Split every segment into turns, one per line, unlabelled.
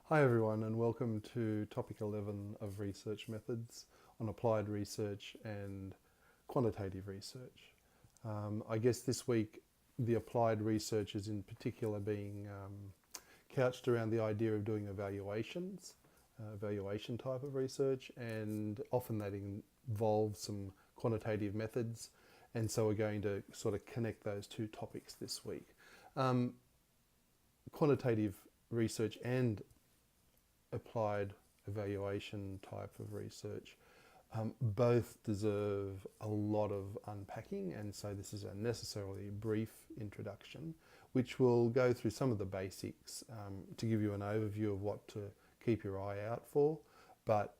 Hi everyone, and welcome to topic 11 of research methods on applied research and quantitative research. I guess this week the applied research is in particular being couched around the idea of doing evaluations, evaluation type of research, and often that involves some quantitative methods, and so we're going to sort of connect those two topics this week. Quantitative research and applied evaluation type of research both deserve a lot of unpacking, and so this is a necessarily brief introduction which will go through some of the basics to give you an overview of what to keep your eye out for, but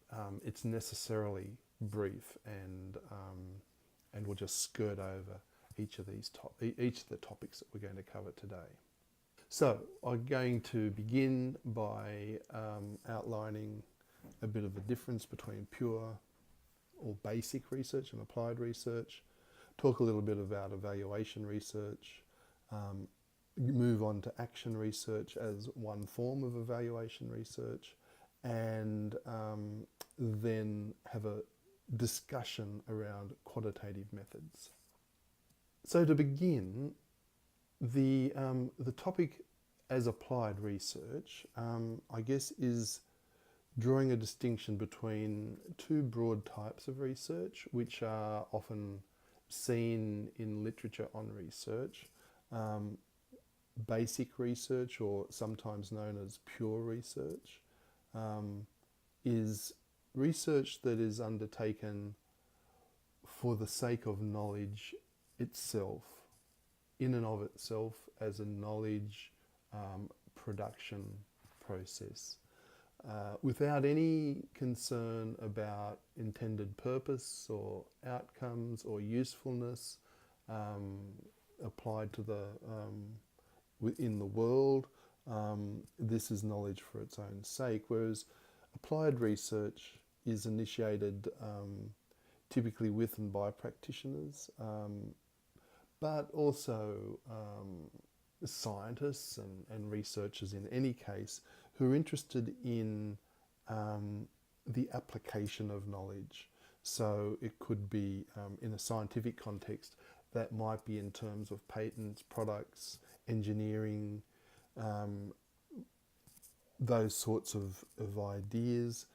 it's necessarily brief, and we'll just skirt over each of the topics that we're going to cover today. So I'm going to begin by outlining a bit of the difference between pure or basic research and applied research, talk a little bit about evaluation research, move on to action research as one form of evaluation research, and then have a discussion around quantitative methods. So to begin, the topic as applied research, I guess, is drawing a distinction between two broad types of research which are often seen in literature on research. Basic research, or sometimes known as pure research, is research that is undertaken for the sake of knowledge itself, in and of itself, as a knowledge production process, without any concern about intended purpose or outcomes or usefulness applied to the within the world. This is knowledge for its own sake, whereas applied research is initiated typically with and by practitioners, but also scientists and researchers in any case who are interested in the application of knowledge. So it could be in a scientific context, that might be in terms of patents, products, engineering, those sorts of ideas,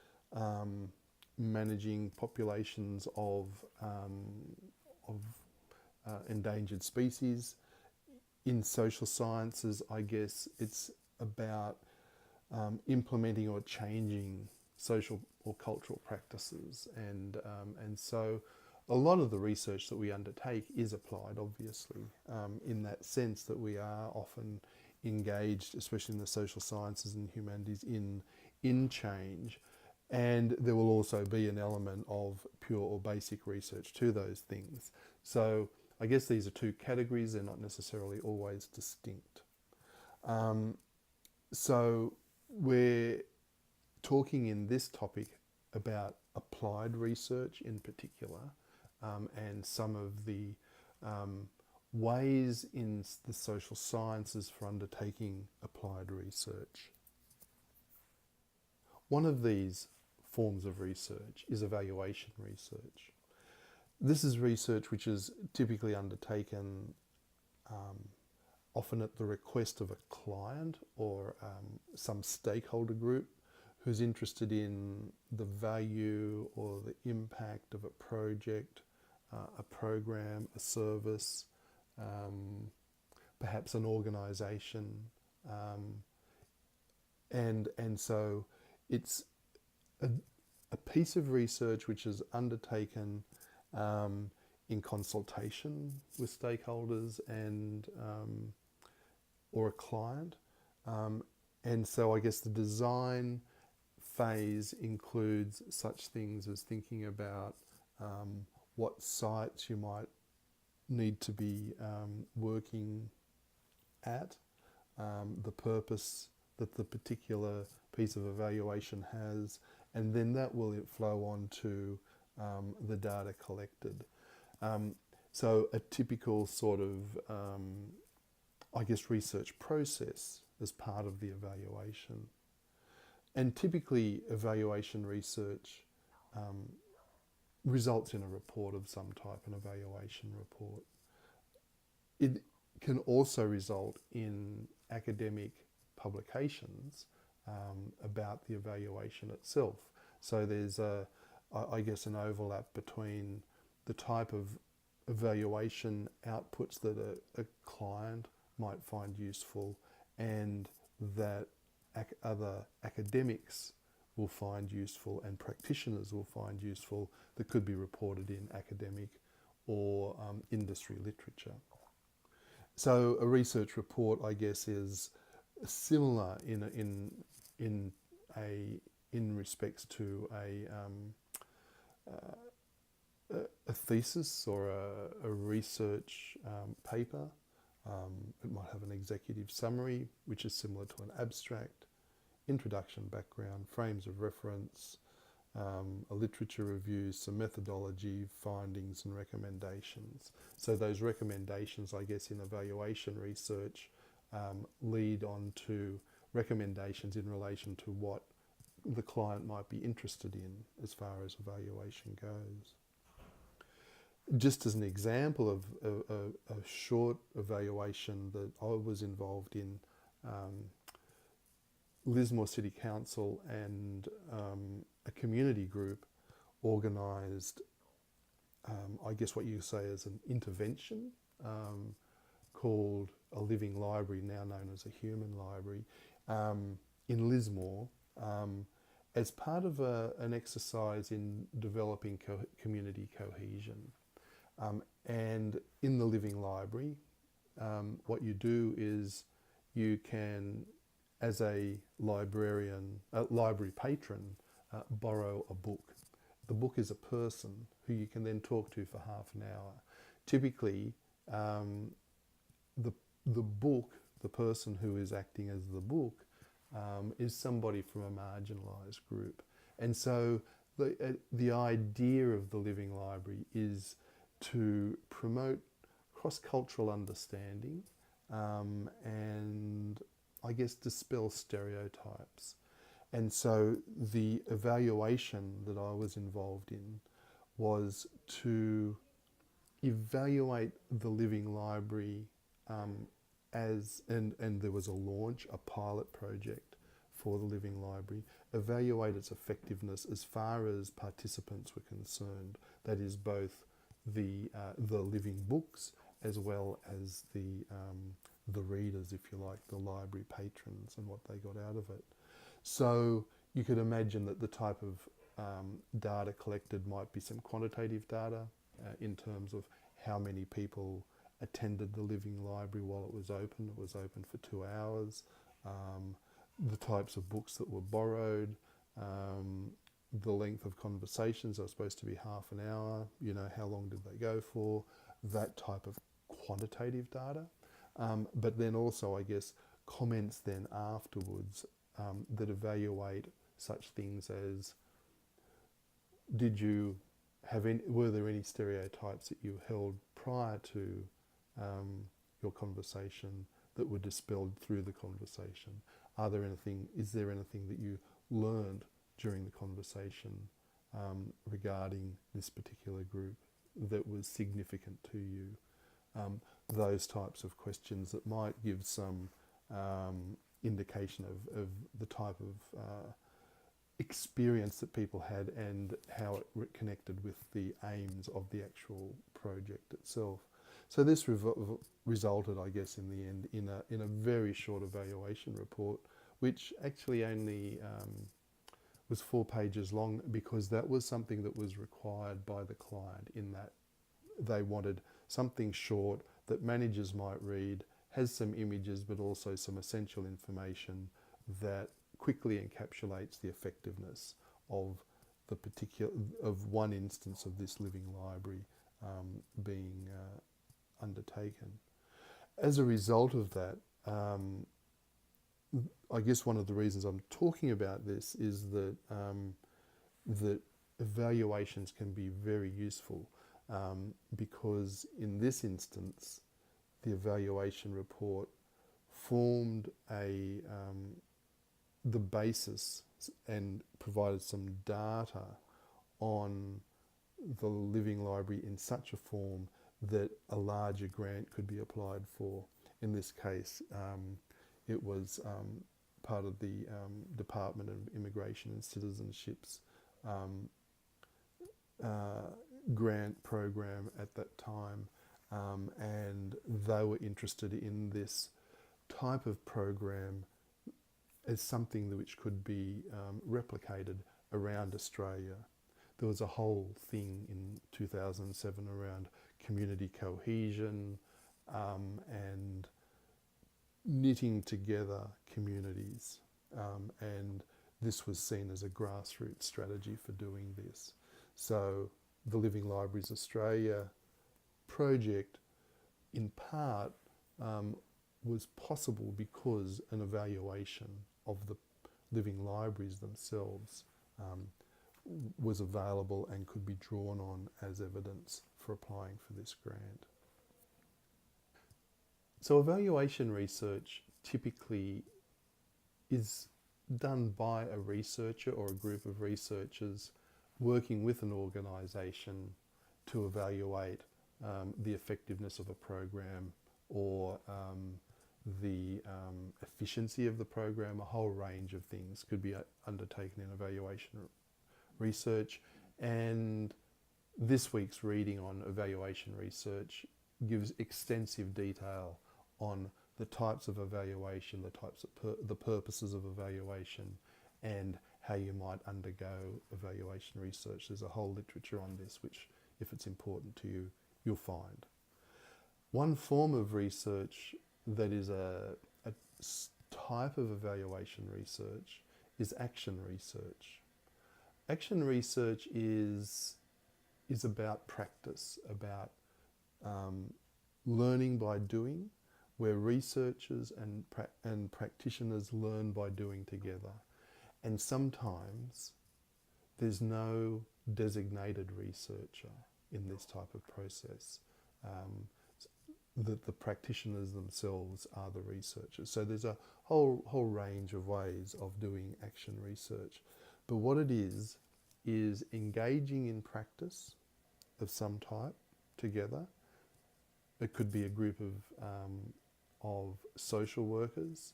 managing populations of endangered species. In social sciences, I guess it's about implementing or changing social or cultural practices, and so a lot of the research that we undertake is applied, obviously, in that sense that we are often engaged, especially in the social sciences and humanities, in change, and there will also be an element of pure or basic research to those things. So I guess these are two categories, they're not necessarily always distinct. So we're talking in this topic about applied research in particular, and some of the ways in the social sciences for undertaking applied research. One of these forms of research is evaluation research. This is research which is typically undertaken often at the request of a client or some stakeholder group who's interested in the value or the impact of a project, a program, a service, perhaps an organisation, and so it's a piece of research which is undertaken in consultation with stakeholders and or a client, and so I guess the design phase includes such things as thinking about what sites you might need to be working at, the purpose that the particular piece of evaluation has, and then that will flow on to the data collected. So a typical sort of, I guess, research process as part of the evaluation. And typically evaluation research results in a report of some type, an evaluation report. It can also result in academic publications about the evaluation itself. So there's I guess an overlap between the type of evaluation outputs that a client might find useful and that other academics will find useful and practitioners will find useful that could be reported in academic or industry literature. So a research report, I guess, is similar in respects to a thesis or a research paper. It might have an executive summary, which is similar to an abstract, introduction, background, frames of reference, a literature review, some methodology, findings and recommendations. So those recommendations, I guess, in evaluation research lead on to recommendations in relation to what the client might be interested in as far as evaluation goes. Just as an example of a short evaluation that I was involved in, Lismore City Council and a community group organised, I guess what you say is an intervention called a living library, now known as a human library, in Lismore as part of an exercise in developing community cohesion. And in the living library, what you do is you can, as a librarian, library patron, borrow a book. The book is a person who you can then talk to for half an hour. Typically, the book, the person who is acting as the book, is somebody from a marginalised group. And so the idea of the living library is to promote cross-cultural understanding and I guess dispel stereotypes. And so the evaluation that I was involved in was to evaluate the living library and there was a launch, a pilot project for the living library, evaluate its effectiveness as far as participants were concerned. That is both the living books as well as the readers, if you like, the library patrons and what they got out of it. So you could imagine that the type of data collected might be some quantitative data in terms of how many people attended the living library while it was open. It was open for 2 hours. The types of books that were borrowed, the length of conversations are supposed to be half an hour, how long did they go for, that type of quantitative data. But then also, I guess, comments then afterwards that evaluate such things as, were there any stereotypes that you held prior to your conversation that were dispelled through the conversation? Is there anything that you learned during the conversation regarding this particular group that was significant to you? Those types of questions that might give some indication of the type of experience that people had and how it connected with the aims of the actual project itself. So this resulted, I guess, in the end, in a very short evaluation report, which actually only was 4 pages long, because that was something that was required by the client, in that they wanted something short that managers might read, has some images but also some essential information that quickly encapsulates the effectiveness of one instance of this living library being undertaken. As a result of that, I guess one of the reasons I'm talking about this is that that evaluations can be very useful, because in this instance, the evaluation report formed the basis, and provided some data on the Living Library in such a form that a larger grant could be applied for. In this case, it was part of the Department of Immigration and Citizenships grant program at that time, and they were interested in this type of program as something which could be replicated around Australia. There was a whole thing in 2007 around community cohesion and knitting together communities, and this was seen as a grassroots strategy for doing this. So the Living Libraries Australia project, in part, was possible because an evaluation of the living libraries themselves was available and could be drawn on as evidence for applying for this grant. So evaluation research typically is done by a researcher or a group of researchers working with an organisation to evaluate the effectiveness of a program or the efficiency of the program. A whole range of things could be undertaken in evaluation research, and this week's reading on evaluation research gives extensive detail on the types of evaluation, the purposes of evaluation, and how you might undergo evaluation research. There's a whole literature on this which, if it's important to you, you'll find. One form of research that is a type of evaluation research is action research. Action research is about practice, about learning by doing, where researchers and practitioners learn by doing together. And sometimes there's no designated researcher in this type of process. The practitioners themselves are the researchers. So there's a whole range of ways of doing action research. But what it is engaging in practice of some type together. It could be a group of social workers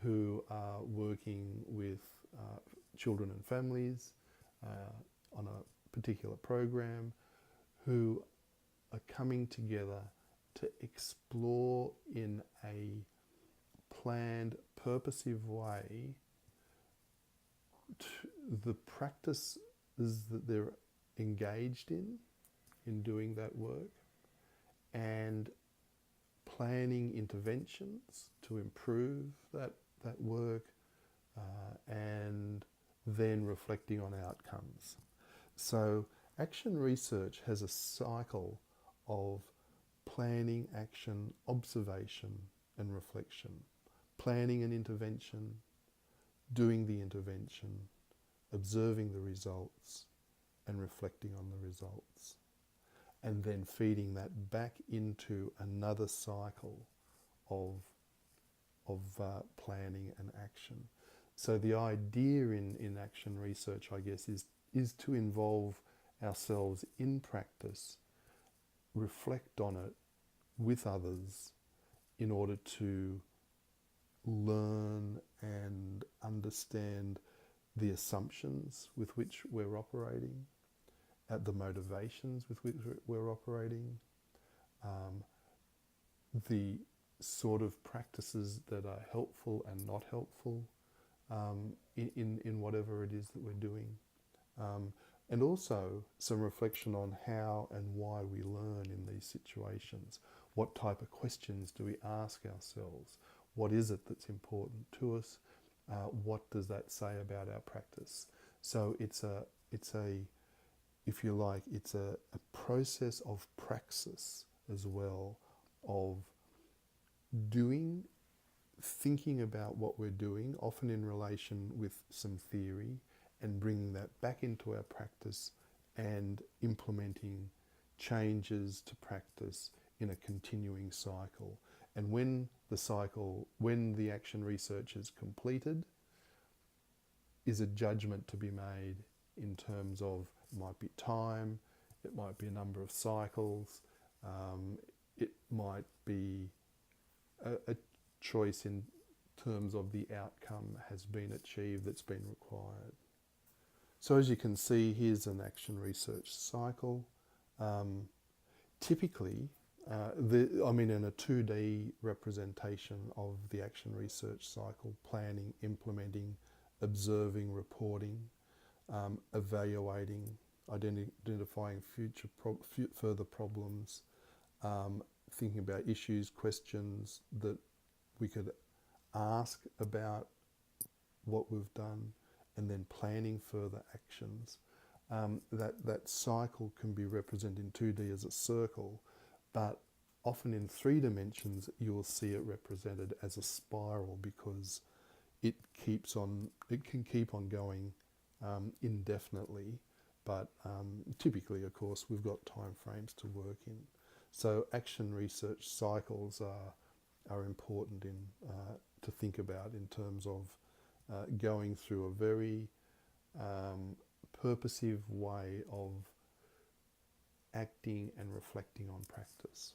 who are working with children and families on a particular program, who are coming together to explore in a planned, purposive way the practices that they're engaged in doing that work, and planning interventions to improve that work, and then reflecting on outcomes. So action research has a cycle of planning, action, observation, and reflection. Planning an intervention, doing the intervention, observing the results, and reflecting on the results. And then feeding that back into another cycle of planning and action. So the idea in action research, I guess, is to involve ourselves in practice, reflect on it with others in order to learn and understand the assumptions with which we're operating, the motivations with which we're operating, the sort of practices that are helpful and not helpful in whatever it is that we're doing. And also some reflection on how and why we learn in these situations. What type of questions do we ask ourselves? What is it that's important to us? What does that say about our practice? So it's a if you like, it's a process of praxis as well, of doing, thinking about what we're doing, often in relation with some theory, and bringing that back into our practice and implementing changes to practice in a continuing cycle. And when the action research is completed, is a judgment to be made in terms of, it might be time, it might be a number of cycles, it might be a choice in terms of the outcome has been achieved that's been required. So as you can see, here's an action research cycle. Typically, in a 2D representation of the action research cycle: planning, implementing, observing, reporting, evaluating, identifying further problems, thinking about issues, questions that we could ask about what we've done, and then planning further actions. That cycle can be represented in 2D as a circle, but often in 3 dimensions you will see it represented as a spiral, because it can keep on going indefinitely, but typically, of course, we've got time frames to work in. So action research cycles are important to think about in terms of going through a very purposive way of acting and reflecting on practice.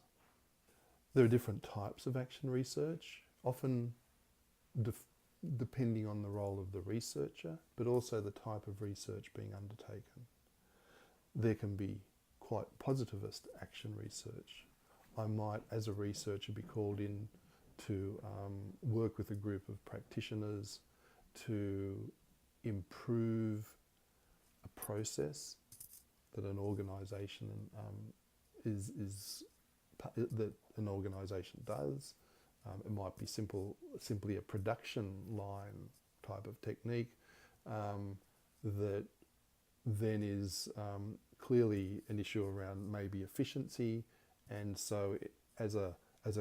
There are different types of action research, often depending on the role of the researcher, but also the type of research being undertaken. There can be quite positivist action research. I might, as a researcher, be called in to work with a group of practitioners to improve a process that an organisation that an organisation does. It might be simply a production line type of technique that then is clearly an issue around maybe efficiency, and so as a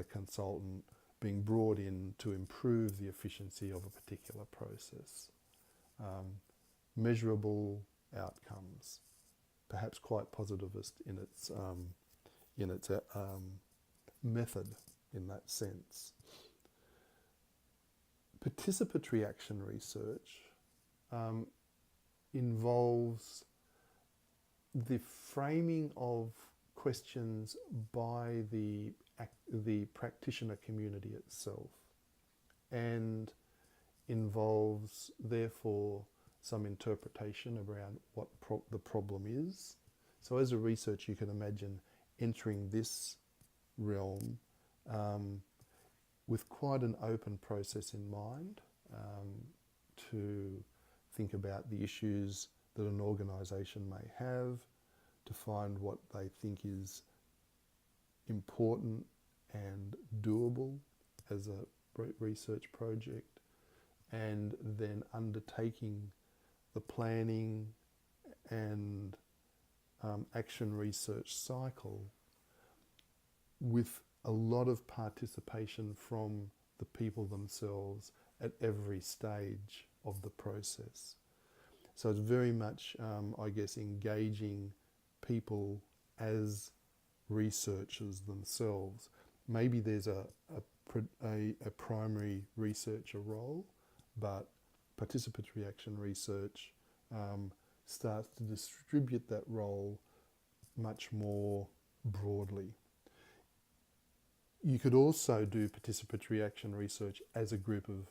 consultant being brought in to improve the efficiency of a particular process. Measurable outcomes, perhaps quite positivist in its method in that sense. Participatory action research involves the framing of questions by the practitioner community itself, and involves therefore some interpretation around what the problem is. So as a researcher, you can imagine entering this realm with quite an open process in mind, to think about the issues that an organisation may have, to find what they think is important and doable as a research project, and then undertaking the planning and action research cycle with a lot of participation from the people themselves at every stage of the process. So it's very much, engaging people as researchers themselves. Maybe there's a primary researcher role, but participatory action research starts to distribute that role much more broadly. You could also do participatory action research as a group of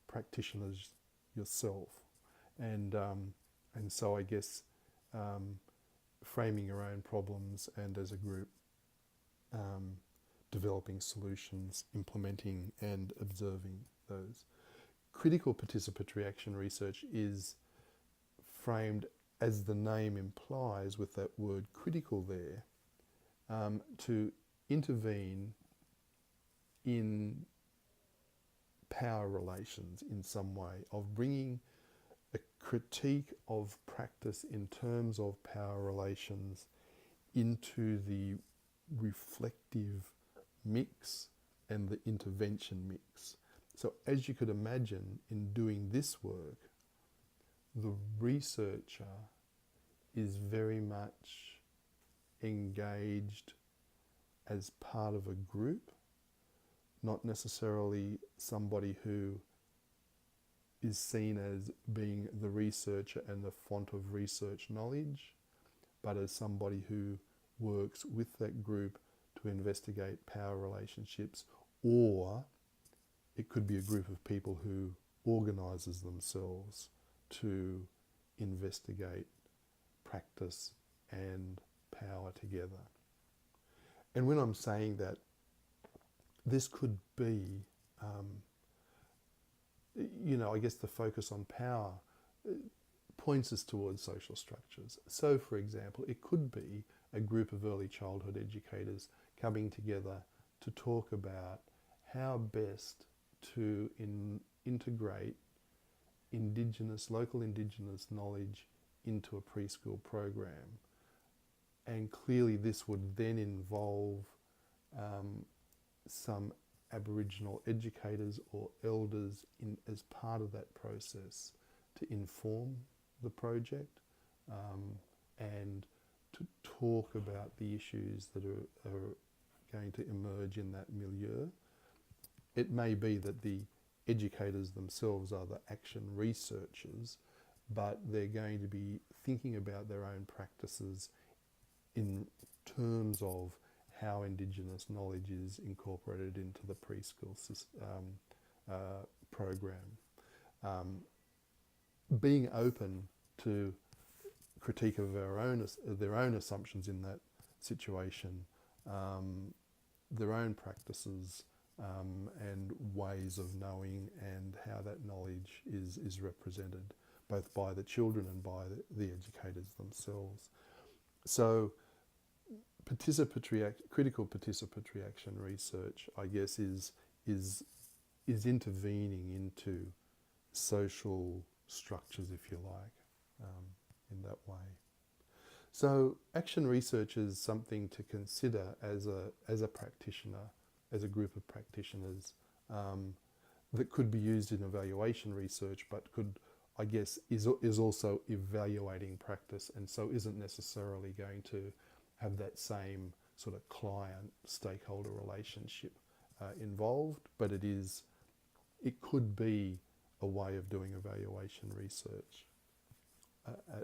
practitioners yourself, and so I guess framing your own problems, and as a group developing solutions, implementing and observing those. Critical participatory action research is framed, as the name implies, with that word critical there, to intervene in power relations in some way, of bringing a critique of practice in terms of power relations into the reflective mix and the intervention mix. So as you could imagine, in doing this work, the researcher is very much engaged as part of a group, not necessarily somebody who is seen as being the researcher and the font of research knowledge, but as somebody who works with that group to investigate power relationships, or it could be a group of people who organises themselves to investigate practice and power together. And when I'm saying that, this could be, I guess the focus on power points us towards social structures. So, for example, it could be a group of early childhood educators coming together to talk about how best to integrate local Indigenous knowledge into a preschool program. And clearly this would then involve some Aboriginal educators or elders as part of that process to inform the project and to talk about the issues that are going to emerge in that milieu. It may be that the educators themselves are the action researchers, but they're going to be thinking about their own practices in terms of how Indigenous knowledge is incorporated into the preschool program. Being open to critique of their own assumptions in that situation, their own practices and ways of knowing, and how that knowledge is represented both by the children and by the educators themselves. So critical participatory action research, I guess, is intervening into social structures, if you like, in that way. So action research is something to consider as a practitioner, as a group of practitioners, that could be used in evaluation research, but could, I guess, is also evaluating practice, and so isn't necessarily going to have that same sort of client-stakeholder relationship involved, but it could be a way of doing evaluation research,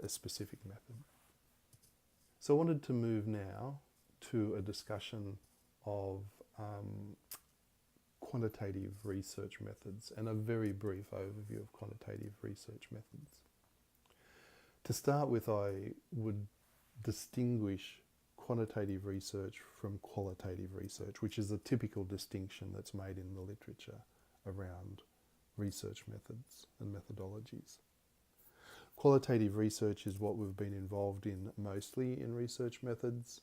a specific method. So I wanted to move now to a discussion of quantitative research methods and a very brief overview of quantitative research methods. To start with, I would distinguish quantitative research from qualitative research, which is a typical distinction that's made in the literature around research methods and methodologies. Qualitative research is what we've been involved in mostly in research methods.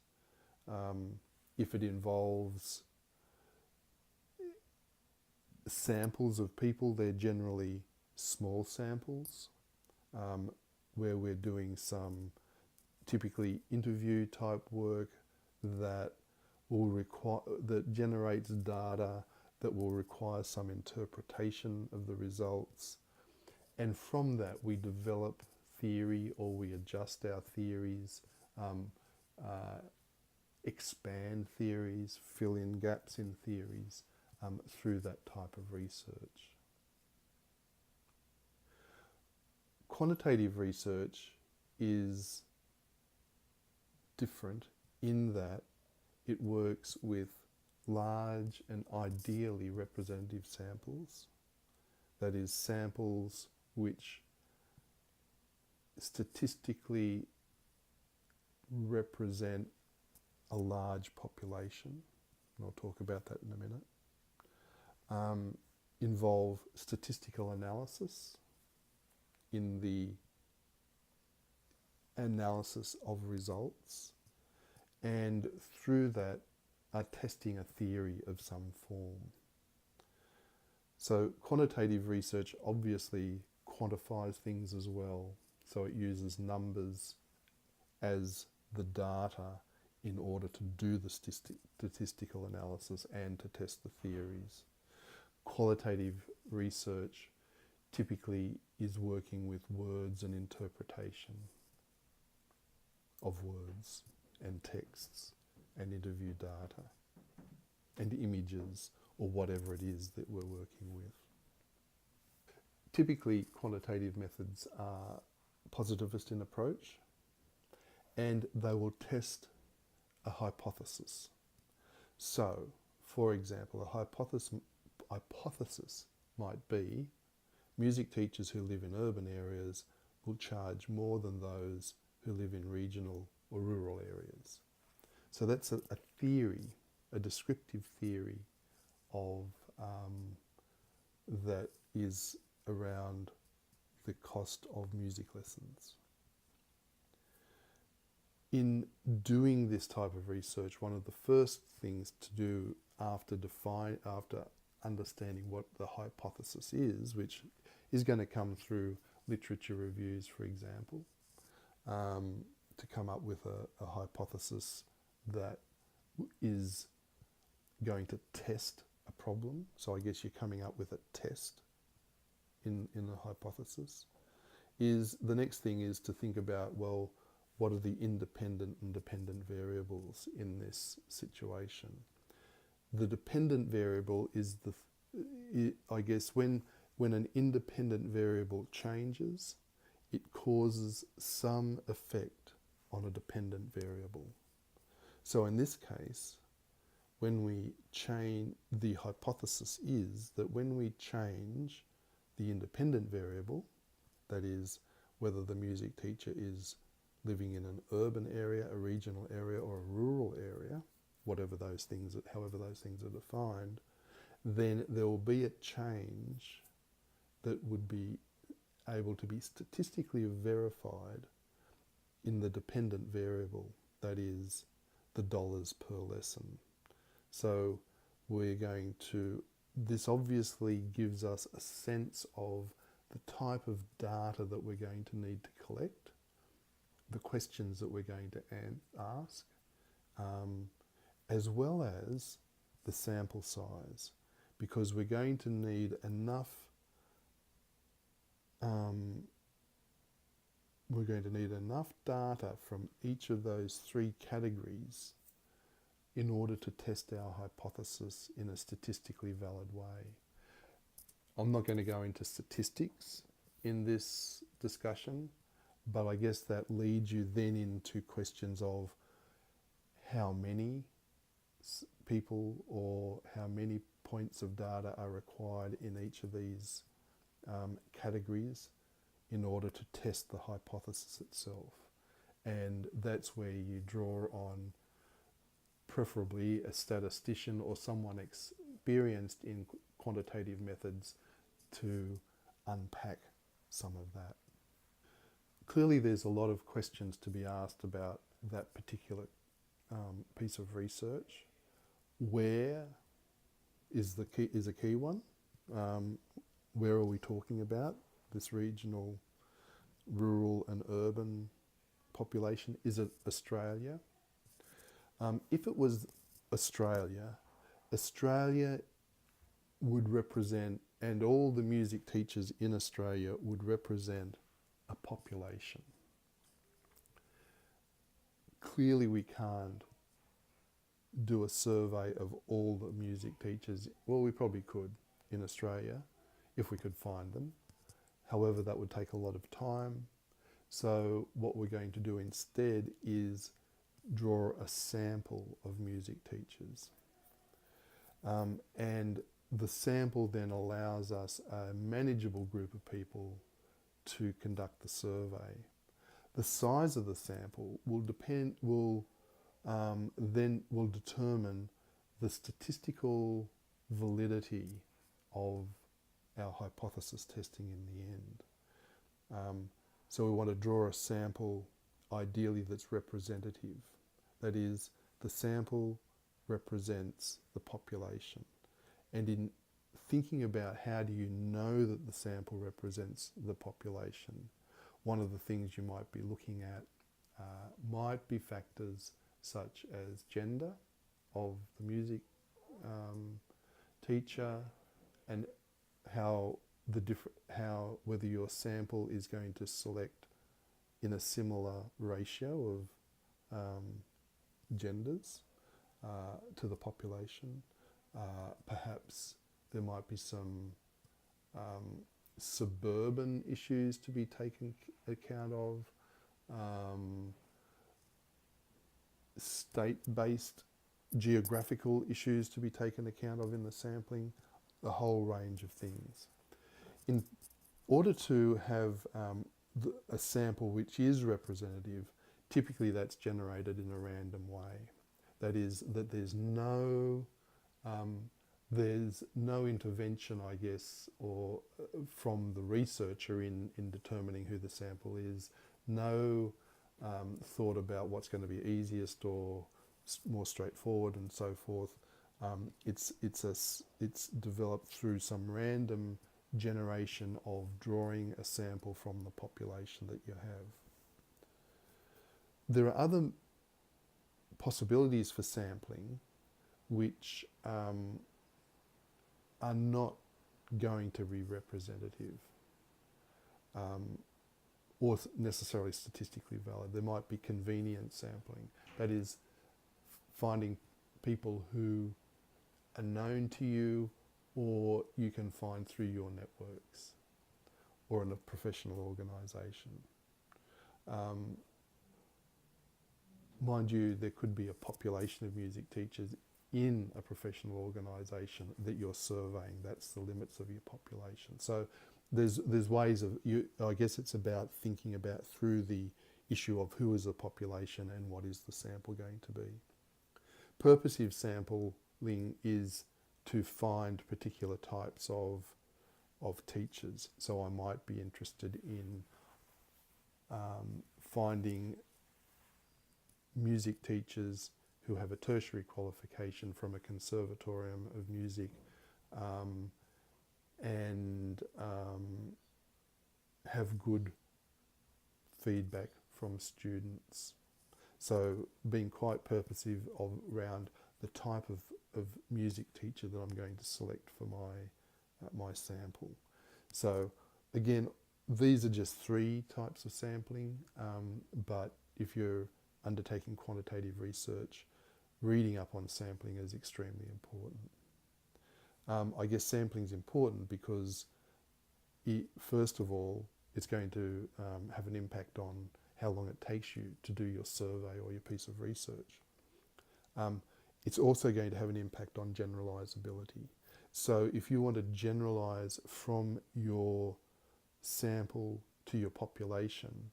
If it involves samples of people, they're generally small samples, where we're doing some typically interview type work that generates data that will require some interpretation of the results, and from that we develop theory, or we adjust our theories, expand theories, fill in gaps in theories through that type of research. Quantitative research is different in that it works with large and ideally representative samples, that is, samples which statistically represent a large population, and I'll talk about that in a minute, involve statistical analysis in the analysis of results, and through that are testing a theory of some form. So quantitative research obviously quantifies things as well, so it uses numbers as the data in order to do the statistical analysis and to test the theories. Qualitative research typically is working with words and interpretation of words and texts and interview data and images, or whatever it is that we're working with. typically quantitative methods are positivist in approach, and they will test a hypothesis. So, for example, a hypothesis might be music teachers who live in urban areas will charge more than those who live in regional or rural areas. So that's a theory, a descriptive theory of that is around the cost of music lessons. In doing this type of research, one of the first things to do after understanding what the hypothesis is, which is going to come through literature reviews, for example, to come up with a hypothesis that is going to test a problem. So I guess you're coming up with a test in the hypothesis. The next thing is to think about, well, what are the independent and dependent variables in this situation? The dependent variable is I guess when an independent variable changes, it causes some effect on a dependent variable. So in this case, when we change, the hypothesis is that when we change the independent variable, that is whether the music teacher is living in an urban area, a regional area, or a rural area, however those things are defined, then there will be a change that would be able to be statistically verified in the dependent variable, that is the dollars per lesson. So this obviously gives us a sense of the type of data that we're going to need to collect, the questions that we're going to ask, as well as the sample size, because we're going to need enough data from each of those three categories in order to test our hypothesis in a statistically valid way. I'm not going to go into statistics in this discussion, but I guess that leads you then into questions of how many people or how many points of data are required in each of these categories in order to test the hypothesis itself. And that's where you draw on preferably a statistician or someone experienced in quantitative methods to unpack some of that. Clearly there's a lot of questions to be asked about that particular piece of research. Where is a key one. Where are we talking about? This regional, rural and urban population. Is it Australia? If it was Australia would represent, and all the music teachers in Australia would represent a population. Clearly we can't do a survey of all the music teachers. Well, we probably could in Australia if we could find them. However, that would take a lot of time. So what we're going to do instead is draw a sample of music teachers. And the sample then allows us a manageable group of people to conduct the survey. The size of the sample will determine the statistical validity of our hypothesis testing in the end. So we want to draw a sample ideally that's representative. That is, the sample represents the population. And in thinking about how do you know that the sample represents the population, one of the things you might be looking at might be factors such as gender of the music teacher, and whether your sample is going to select in a similar ratio of genders to the population. Perhaps there might be some suburban issues to be taken account of, state-based geographical issues to be taken account of in the sampling, a whole range of things. In order to have a sample which is representative, typically that's generated in a random way. That is, that there's no intervention, I guess, or from the researcher in determining who the sample is. No thought about what's going to be easiest or more straightforward and so forth. It's developed through some random generation of drawing a sample from the population that you have. There are other possibilities for sampling which are not going to be representative or necessarily statistically valid. There might be convenient sampling, that is, finding people who are known to you or you can find through your networks or in a professional organisation. Mind you, there could be a population of music teachers in a professional organisation that you're surveying. That's the limits of your population. So there's ways of, I guess it's about thinking about through the issue of who is the population and what is the sample going to be. Purposive sampling is to find particular types of teachers. So I might be interested in finding music teachers who have a tertiary qualification from a conservatorium of music and have good feedback from students. So being quite purposive around the type of music teacher that I'm going to select for my sample. So again, these are just 3 types of sampling, but if you're undertaking quantitative research, reading up on sampling is extremely important. I guess sampling is important because, first of all, it's going to have an impact on how long it takes you to do your survey or your piece of research. It's also going to have an impact on generalisability. So if you want to generalise from your sample to your population,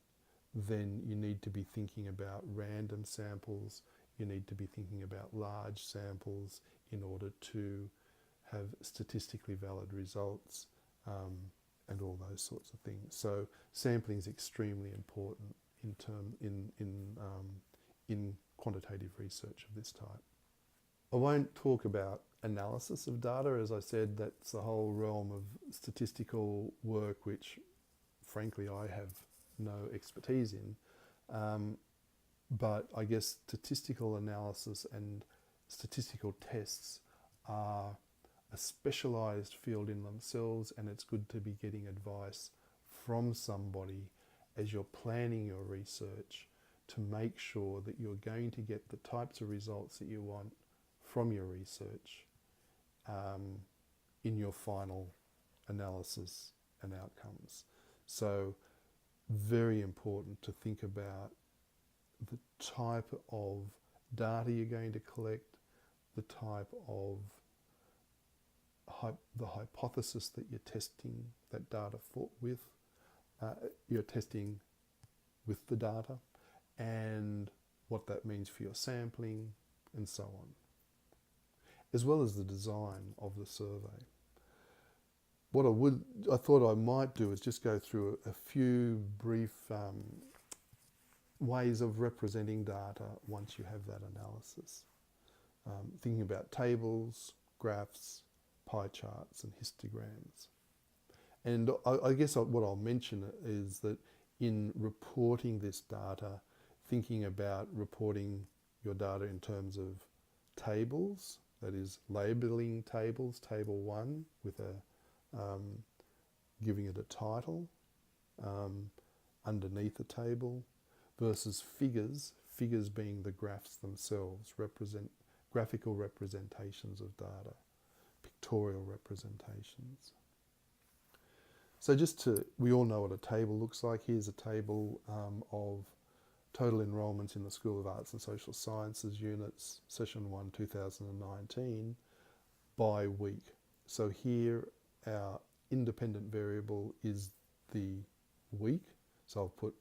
then you need to be thinking about random samples, you need to be thinking about large samples in order to have statistically valid results and all those sorts of things. So sampling is extremely important in quantitative research of this type. I won't talk about analysis of data. As I said, that's a whole realm of statistical work which frankly I have no expertise in, but I guess statistical analysis and statistical tests are a specialised field in themselves, and it's good to be getting advice from somebody as you're planning your research to make sure that you're going to get the types of results that you want from your research in your final analysis and outcomes. So very important to think about the type of data you're going to collect, the type of the hypothesis that you're testing that data with, you're testing with the data, and what that means for your sampling and so on, as well as the design of the survey. What I thought I might do is just go through a few brief ways of representing data once you have that analysis. Thinking about tables, graphs, pie charts and histograms. And I guess what I'll mention is that in reporting this data, thinking about reporting your data in terms of tables, that is labelling tables, table 1 with giving it a title underneath a table, versus figures being the graphs themselves, graphical representations of data, pictorial representations. So we all know what a table looks like. Here's a table of total enrolments in the School of Arts and Social Sciences units, Session 1, 2019, by week. So here our independent variable is the week. So I'll put,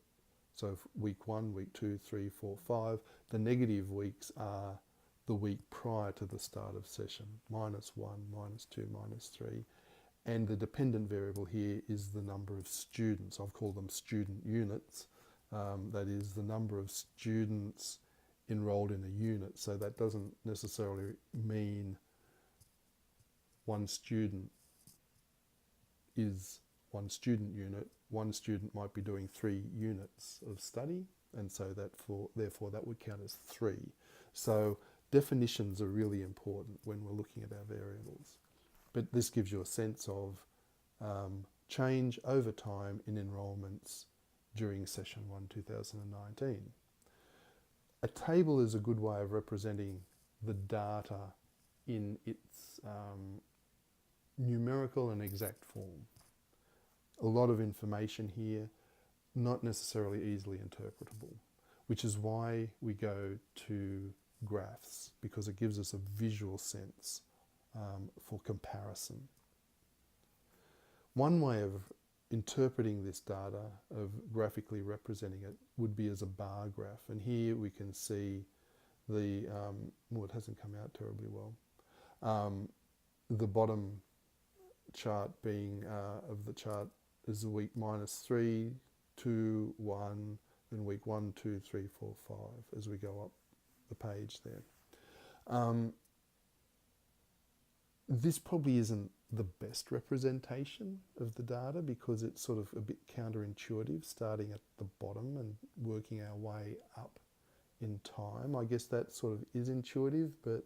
week 1, week 2, 3, 4, 5. The negative weeks are the week prior to the start of session, -1, -2, -3. And the dependent variable here is the number of students. I've called them student units. That is the number of students enrolled in a unit. So that doesn't necessarily mean one student is one student unit. One student might be doing 3 units of study, and so therefore that would count as 3. So definitions are really important when we're looking at our variables. But this gives you a sense of change over time in enrolments during Session 1, 2019. A table is a good way of representing the data in its numerical and exact form. A lot of information here, not necessarily easily interpretable, which is why we go to graphs, because it gives us a visual sense for comparison. One way of interpreting this data, of graphically representing it, would be as a bar graph. And here we can see the, it hasn't come out terribly well. The bottom chart being, of the chart is the week -3, 2, 1, then week 1, 2, 3, 4, 5, as we go up the page there. This probably isn't the best representation of the data, because it's sort of a bit counterintuitive, starting at the bottom and working our way up in time. I guess that sort of is intuitive, but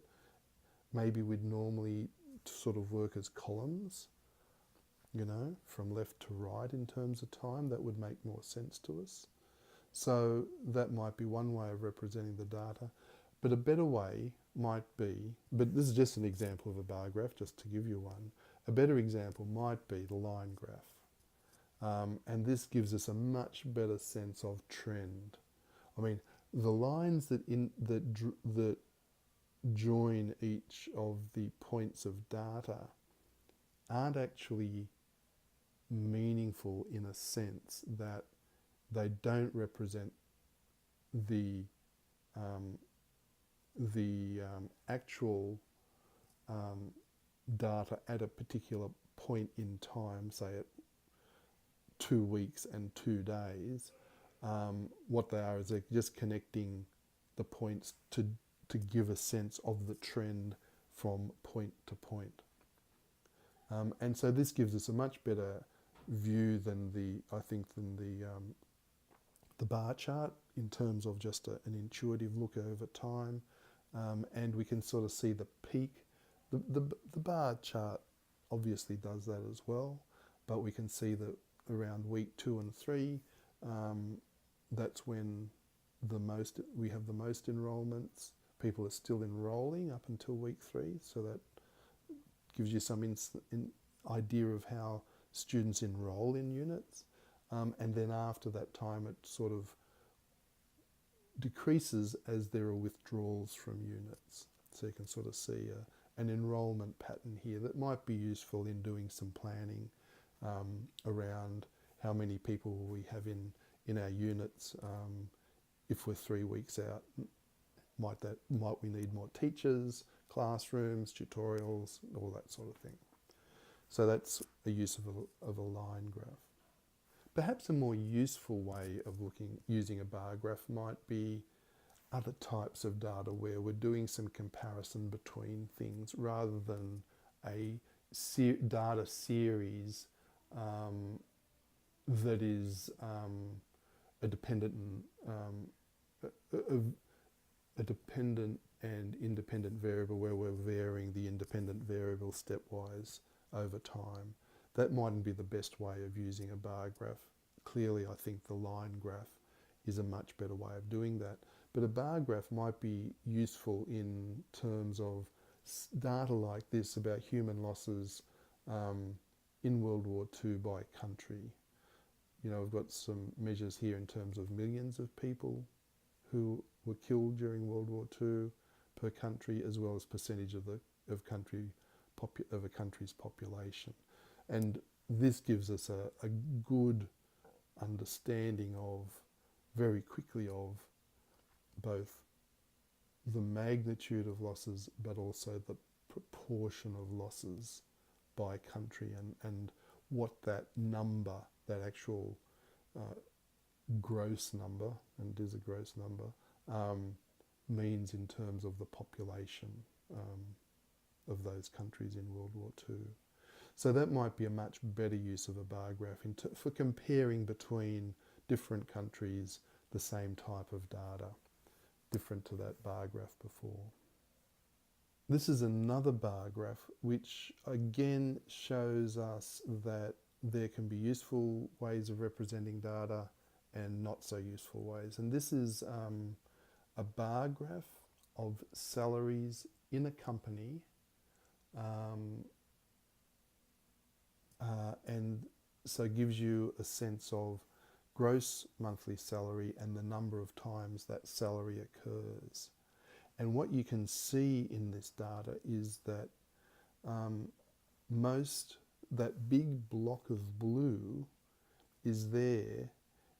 maybe we'd normally sort of work as columns, you know, from left to right in terms of time. That would make more sense to us. So that might be one way of representing the data. But a better way might be, but this is just an example of a bar graph, just to give you one. A better example might be the line graph. And this gives us a much better sense of trend. I mean, the lines that join each of the points of data aren't actually meaningful, in a sense that they don't represent the actual data at a particular point in time, say at 2 weeks and 2 days. What they are is they're just connecting the points to give a sense of the trend from point to point. And so this gives us a much better view than the bar chart, in terms of just an intuitive look over time. And we can sort of see the peak. The bar chart obviously does that as well, but we can see that around week 2 and 3, that's when we have the most enrolments. People are still enrolling up until week 3, so that gives you some idea of how students enroll in units. And then after that time, it sort of decreases as there are withdrawals from units. So you can sort of see an enrolment pattern here that might be useful in doing some planning around how many people we have in our units. If we're 3 weeks out, might we need more teachers, classrooms, tutorials, all that sort of thing. So that's a use of a line graph. Perhaps a more useful way of using a bar graph might be other types of data where we're doing some comparison between things, rather than a data series that is a dependent and independent variable, where we're varying the independent variable stepwise over time. That mightn't be the best way of using a bar graph. Clearly, I think the line graph is a much better way of doing that. But a bar graph might be useful in terms of data like this about human losses in World War II by country. You know, we've got some measures here in terms of millions of people who were killed during World War II per country, as well as percentage of a country's population. And this gives us a good understanding of, very quickly, of both the magnitude of losses, but also the proportion of losses by country, and what that number, that actual gross number, and it is a gross number, means in terms of the population of those countries in World War II. So that might be a much better use of a bar graph for comparing between different countries the same type of data, different to that bar graph before. This is another bar graph which again shows us that there can be useful ways of representing data and not so useful ways. And this is a bar graph of salaries in a company, and so it gives you a sense of gross monthly salary and the number of times that salary occurs. And what you can see in this data is that that big block of blue is there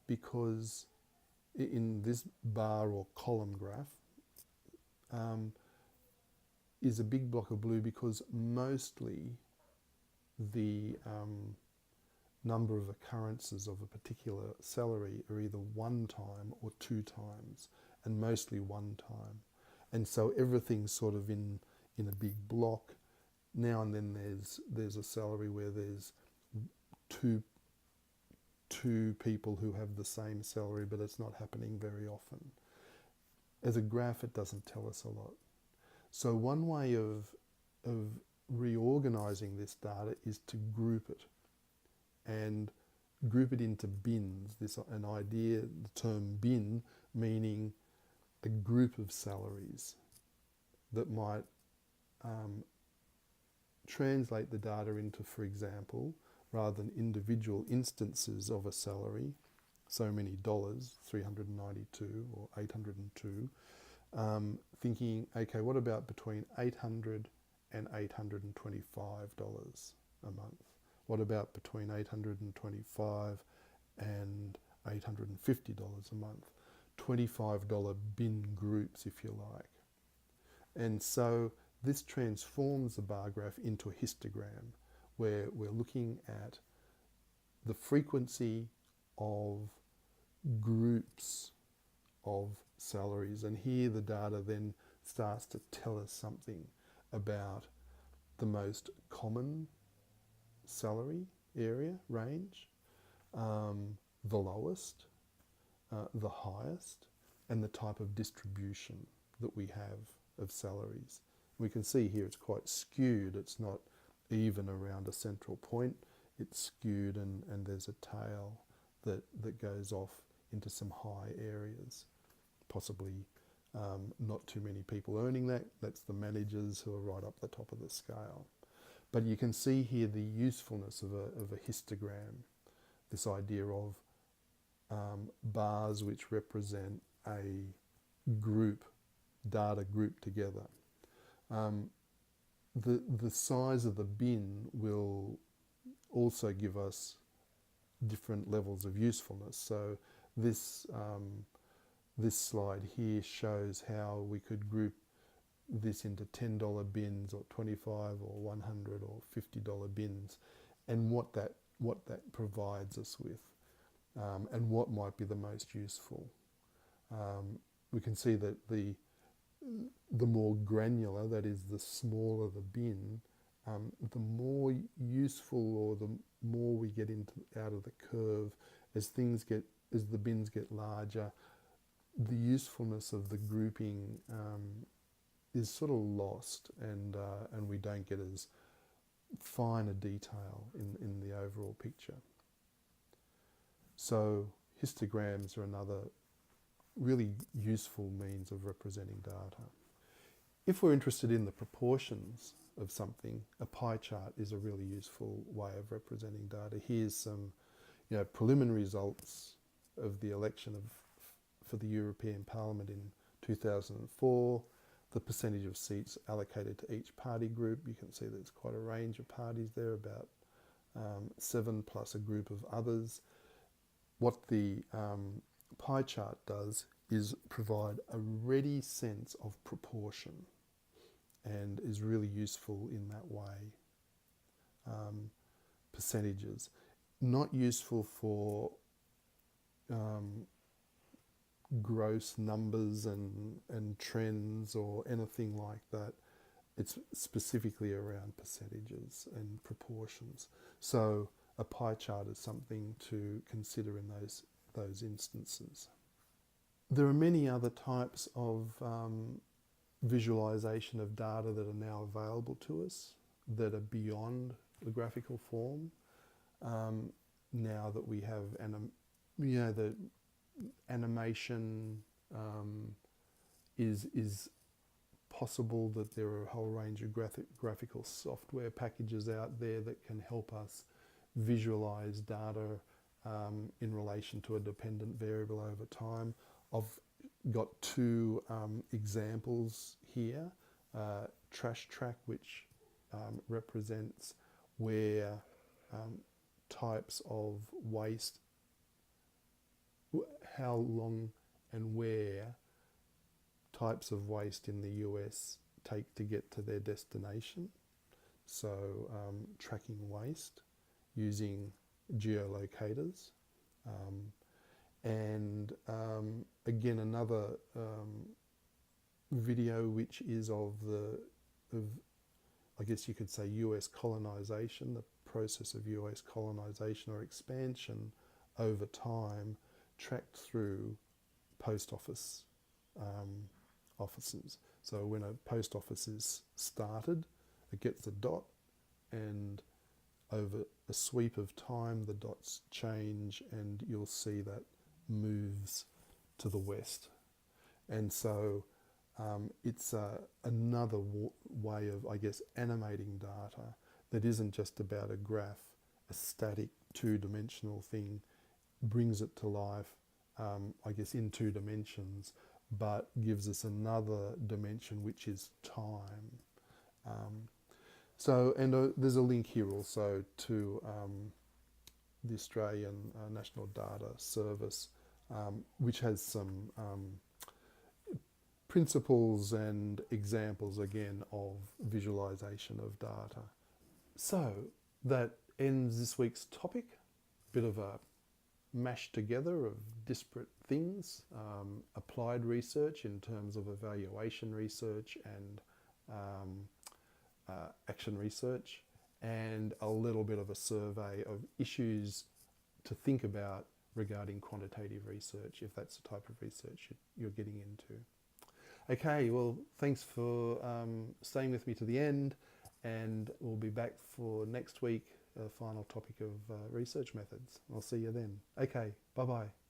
because in this bar or column graph is a big block of blue because mostly the number of occurrences of a particular salary are either one time or two times, and mostly one time. And so everything's sort of in a big block. Now and then there's a salary where there's two people who have the same salary, but it's not happening very often. As a graph, it doesn't tell us a lot. So one way of reorganizing this data is to group it, and group it into bins. An idea, the term bin, meaning a group of salaries that might translate the data into, for example, rather than individual instances of a salary, so many dollars, 392 or 802, thinking, okay, what about between $800 and $825 a month? What about between $825 and $850 a month? $25 bin groups, if you like. And so this transforms the bar graph into a histogram, where we're looking at the frequency of groups of salaries. And here the data then starts to tell us something about the most common salary area range, the lowest, the highest, and the type of distribution that we have of salaries. We can see here it's quite skewed. It's not even around a central point. It's skewed, and there's a tail that goes off into some high areas, possibly not too many people earning that. That's the managers who are right up the top of the scale. But you can see here the usefulness of a histogram, this idea of bars which represent a group, data grouped together. The size of the bin will also give us different levels of usefulness. So this slide here shows how we could group this into $10 bins, or $25 or $100 or $50 bins, and what that provides us with, and what might be the most useful. We can see that the more granular, that is, the smaller the bin, the more useful, or the more we get out of the curve as the bins get larger. The usefulness of the grouping is sort of lost, and we don't get as fine a detail in the overall picture. So histograms are another really useful means of representing data. If we're interested in the proportions, of something, a pie chart is a really useful way of representing data. Here's some, preliminary results of the election for the European Parliament in 2004. The percentage of seats allocated to each party group. You can see there's quite a range of parties there, about 7 plus a group of others. What the pie chart does is provide a ready sense of proportion and is really useful in that way. Percentages, not useful for gross numbers and trends or anything like that. It's specifically around percentages and proportions. So a pie chart is something to consider in those instances. There are many other types of visualization of data that are now available to us that are beyond the graphical form. Now that we have the animation is possible, that there are a whole range of graphical software packages out there that can help us visualize data in relation to a dependent variable over time. I've got 2 examples here. Trash track, which represents where types of waste, how long and where types of waste in the US take to get to their destination. So tracking waste using geolocators. And again, another video which is of I guess you could say US colonization, the process of US colonization or expansion over time, tracked through post office offices. So when a post office is started, it gets a dot, and over a sweep of time the dots change and you'll see that moves to the west. And so it's another way of, I guess, animating data that isn't just about a graph, a static 2-dimensional thing, brings it to life, I guess, in 2 dimensions, but gives us another dimension, which is time. There's a link here also to the Australian National Data Service, which has some principles and examples, again, of visualization of data. So that ends this week's topic. Bit of a mash together of disparate things, applied research in terms of evaluation research and action research, and a little bit of a survey of issues to think about regarding quantitative research, if that's the type of research you're getting into. Okay, well, thanks for staying with me to the end, and we'll be back for next week, final topic of research methods. I'll see you then. Okay, bye-bye.